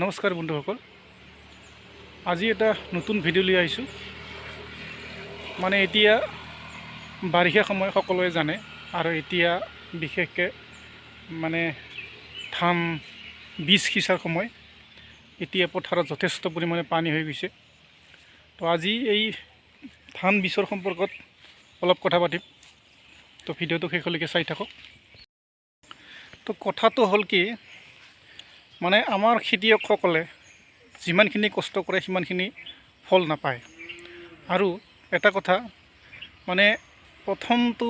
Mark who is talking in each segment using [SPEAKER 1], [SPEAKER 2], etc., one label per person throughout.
[SPEAKER 1] নমস্কাৰ বন্ধুসকল, আজি এটা নতুন ভিডিঅ' লৈ আহিছোঁ। মানে এতিয়া বাৰিষা সময় সকলোৱে জানে, আৰু এতিয়া বিশেষকৈ মানে ধান বীজ সিঁচাৰ সময়। এতিয়া পথাৰত যথেষ্ট পৰিমাণে পানী হৈ গৈছে। তো আজি এই ধান বীজৰ সম্পৰ্কত অলপ কথা পাতিম। তো ভিডিঅ'টো শেষলৈকে চাই থাকক। তো কথাটো হ'ল কি, মানে আমাৰ খেতিয়কসকলে যিমানখিনি কষ্ট কৰে সিমানখিনি ফল নাপায়। আৰু এটা কথা, মানে প্ৰথমটো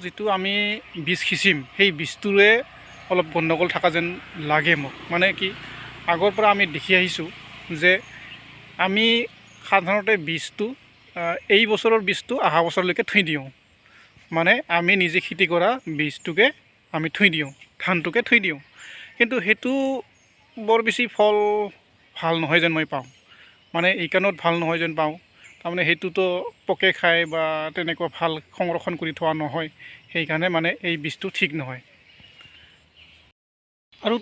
[SPEAKER 1] যিটো আমি বীজ সিঁচিম সেই বীজটোৰে অলপ গণ্ডগোল থকা যেন লাগে মোক। মানে কি, আগৰ পৰা আমি দেখি আহিছোঁ যে আমি সাধাৰণতে বীজটো এই বছৰৰ বীজটো অহা বছৰলৈকে থৈ দিওঁ। মানে আমি নিজে খেতি কৰা বীজটোকে আমি থৈ দিওঁ, ধানটোকে থৈ দিওঁ। কিন্তু সেইটো বৰ বেছি ফল ভাল নহয় যেন মই পাওঁ। মানে এই কাৰণত ভাল নহয় যেন পাওঁ, তাৰমানে সেইটোতো পোকে খায় বা তেনেকুৱা ভাল সংৰক্ষণ কৰি থোৱা নহয়, সেইকাৰণে মানে এই বীজটো ঠিক নহয়। আৰু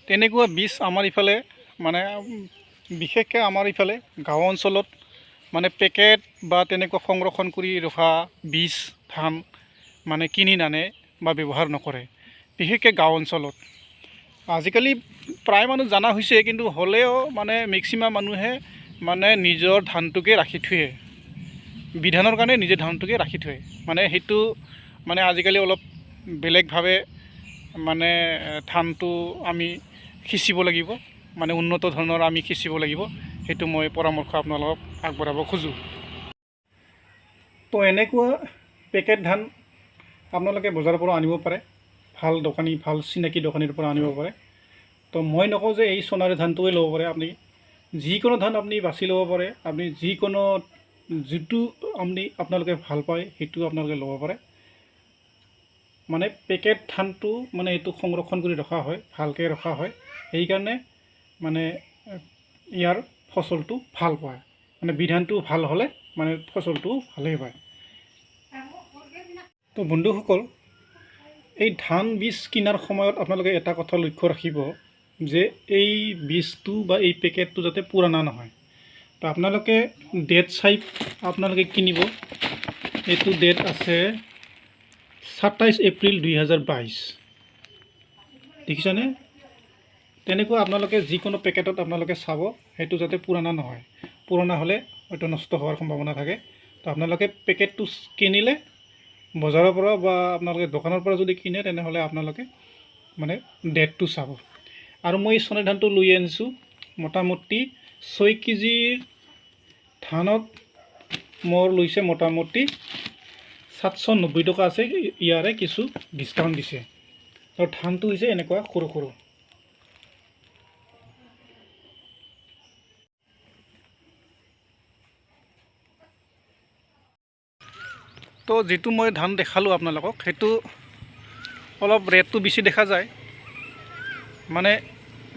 [SPEAKER 1] তেনেকুৱা বীজ আমাৰ ইফালে, মানে বিশেষকৈ আমাৰ ইফালে গাঁও অঞ্চলত মানে পেকেট বা তেনেকুৱা সংৰক্ষণ কৰি ৰখা বীজ ধান মানে কিনি নানে বা ব্যৱহাৰ নকৰে, বিশেষকৈ গাঁও অঞ্চলত। আজিকালি প্ৰায় মানুহ জনা হৈছে, কিন্তু হ'লেও মানে মেক্সিমাম মানুহে মানে নিজৰ ধানটোকে ৰাখি থয়, বিধানৰ কাৰণে নিজে ধানটোকে ৰাখি থয়। মানে সেইটো মানে আজিকালি অলপ বেলেগভাৱে মানে ধানটো আমি সিঁচিব লাগিব, মানে উন্নত ধৰণৰ আমি সিঁচিব লাগিব। সেইটো মই পৰামৰ্শ আপোনালোকক আগবঢ়াব খোজোঁ। তো এনেকুৱা পেকেট ধান আপোনালোকে বজাৰৰ পৰা আনিব পাৰে, ভাল দোকানী, ভাল চিনাকি দোকানীৰ পৰা আনিব পাৰে। তো মই নকওঁ যে এই সোণাৰী ধানটোৱে ল'ব পাৰে, আপুনি যিকোনো ধান আপুনি বাছি ল'ব পাৰে। আপুনি যিটো আপোনালোকে ভাল পায় সেইটো আপোনালোকে ল'ব পাৰে। মানে পেকেট ধানটো মানে এইটো সংৰক্ষণ কৰি ৰখা হয়, ভালকৈ ৰখা হয়, সেইকাৰণে মানে ইয়াৰ ফচলটো ভাল পায়। মানে বিধানটো ভাল হ'লে মানে ফচলটো ভালেই পায়। তো বন্ধুসকল, এই ধান বীজ কিনাৰ সময়ত আপোনালোকে এটা কথা লক্ষ্য ৰাখিব যে এই বীজটো বা এই পেকেটটো যাতে পুৰণা নহয়। তো আপোনালোকে ডেট চাই আপোনালোকে কিনিব। এইটো ডেট আছে 27 এপ্ৰিল 2022, দেখিছেনে? তেনেকুৱা আপোনালোকে যিকোনো পেকেটত আপোনালোকে চাব, সেইটো যাতে পুৰণা নহয়। পুৰণা হ'লে হয়তো নষ্ট হোৱাৰ সম্ভাৱনা থাকে। তো আপোনালোকে পেকেটটো কিনিলে বজাৰৰ পৰা বা আপোনালোকে দোকানৰ পৰা যদি কিনে, তেনেহ'লে আপোনালোকে মানে ডেটটো চাব। আৰু মই সোণাৰী ধানটো লৈ আনিছোঁ, মোটামুটি 6 কেজিৰ ধানত মোৰ লৈছে মোটামুটি 790 টকা আছে। ইয়াৰে কিছু ডিছকাউণ্ট দিছে। আৰু ধানটো হৈছে এনেকুৱা সৰু সৰু। তো যিটো মই ধান দেখালোঁ আপোনালোকক, সেইটো অলপ ৰেটটো বেছি দেখা যায়। মানে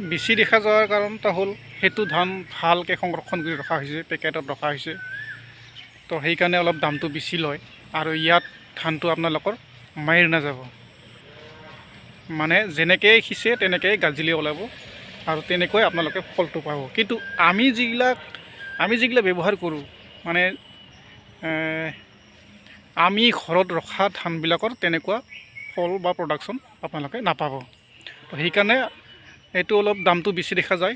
[SPEAKER 1] বেছি দেখা যোৱাৰ কাৰণটা হ'ল সেইটো ধান ভালকৈ সংৰক্ষণ কৰি ৰখা হৈছে, পেকেটত ৰখা হৈছে। তো সেইকাৰণে অলপ দামটো বেছি লয়। আৰু ইয়াত ধানটো আপোনালোকৰ মাৰি নাযাব, মানে যেনেকৈ সিঁচে তেনেকৈয়ে গাজিলি ওলাব, আৰু তেনেকৈ আপোনালোকে ফলটো পাব। কিন্তু আমি যিবিলাক ব্যৱহাৰ কৰোঁ, মানে আমি ঘৰত ৰখা ধানবিলাকৰ তেনেকুৱা ফল বা প্ৰডাকশ্যন আপোনালোকে নাপাব। তো সেইকাৰণে এইটো অলপ দামটো বেছি দেখা যায়।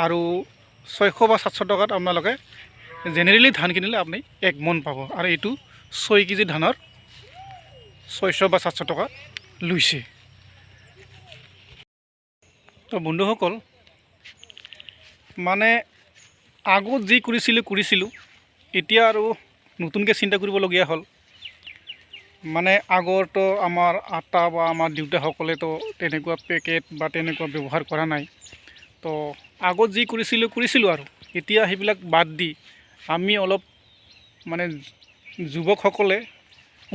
[SPEAKER 1] আৰু 600 বা 700 টকাত আপোনালোকে জেনেৰেলি ধান কিনিলে আপুনি 1 মোন পাব। আৰু এইটো 6 কেজি ধানৰ 600 বা 700 টকা লৈছে। তো বন্ধুসকল, মানে আগত যি কৰিছিলোঁ, এতিয়া আৰু নতুনকৈ চিন্তা কৰিবলগীয়া হ'ল। মানে আগৰতো আমাৰ আটা বা আমাৰ দেউতাসকলেতো তেনেকুৱা পেকেট বা তেনেকুৱা ব্যৱহাৰ কৰা নাই। তো আগত যি কৰিছিলোঁ আৰু এতিয়া সেইবিলাক বাদ দি আমি অলপ মানে যুৱকসকলে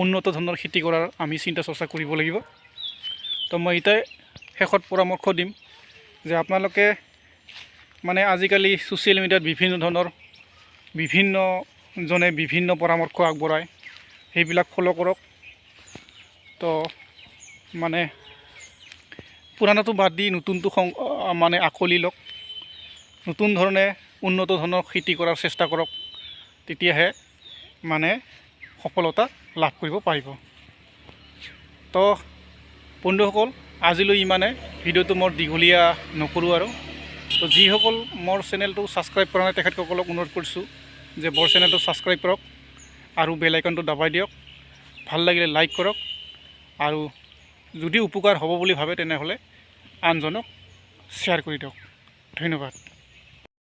[SPEAKER 1] উন্নত ধৰণৰ খেতি কৰাৰ আমি চিন্তা চৰ্চা কৰিব লাগিব। তো মই এটাই শেষত পৰামৰ্শ দিম যে আপোনালোকে মানে আজিকালি ছ'চিয়েল মিডিয়াত বিভিন্নজনে বিভিন্ন পৰামৰ্শ আগবঢ়ায়, সেইবিলাক ফ'ল' কৰক। তো মানে পুৰাণাটো বাদ দি নতুনটো মানে আঁকোৱালি লওক, নতুন ধৰণে উন্নত ধৰণৰ খেতি কৰাৰ চেষ্টা কৰক, তেতিয়াহে মানে সফলতা লাভ কৰিব পাৰিব। তো বন্ধুসকল, আজিলৈ ইমানে, ভিডিঅ'টো মোৰ দীঘলীয়া নকৰোঁ আৰু। তো যিসকল মোৰ চেনেলটো ছাবস্ক্ৰাইব কৰা নাই তেখেতসকলক অনুৰোধ কৰিছোঁ যে মোৰ চেনেলটো ছাবস্ক্ৰাইব কৰক আৰু বেল আইকনটো দবাই দিয়ক। ভাল লাগিলে লাইক কৰক, আৰু যদি উপকাৰ হ'ব বুলি ভাবে তেনেহ'লে আনজনক শ্বেয়াৰ কৰি দিয়ক। ধন্যবাদ।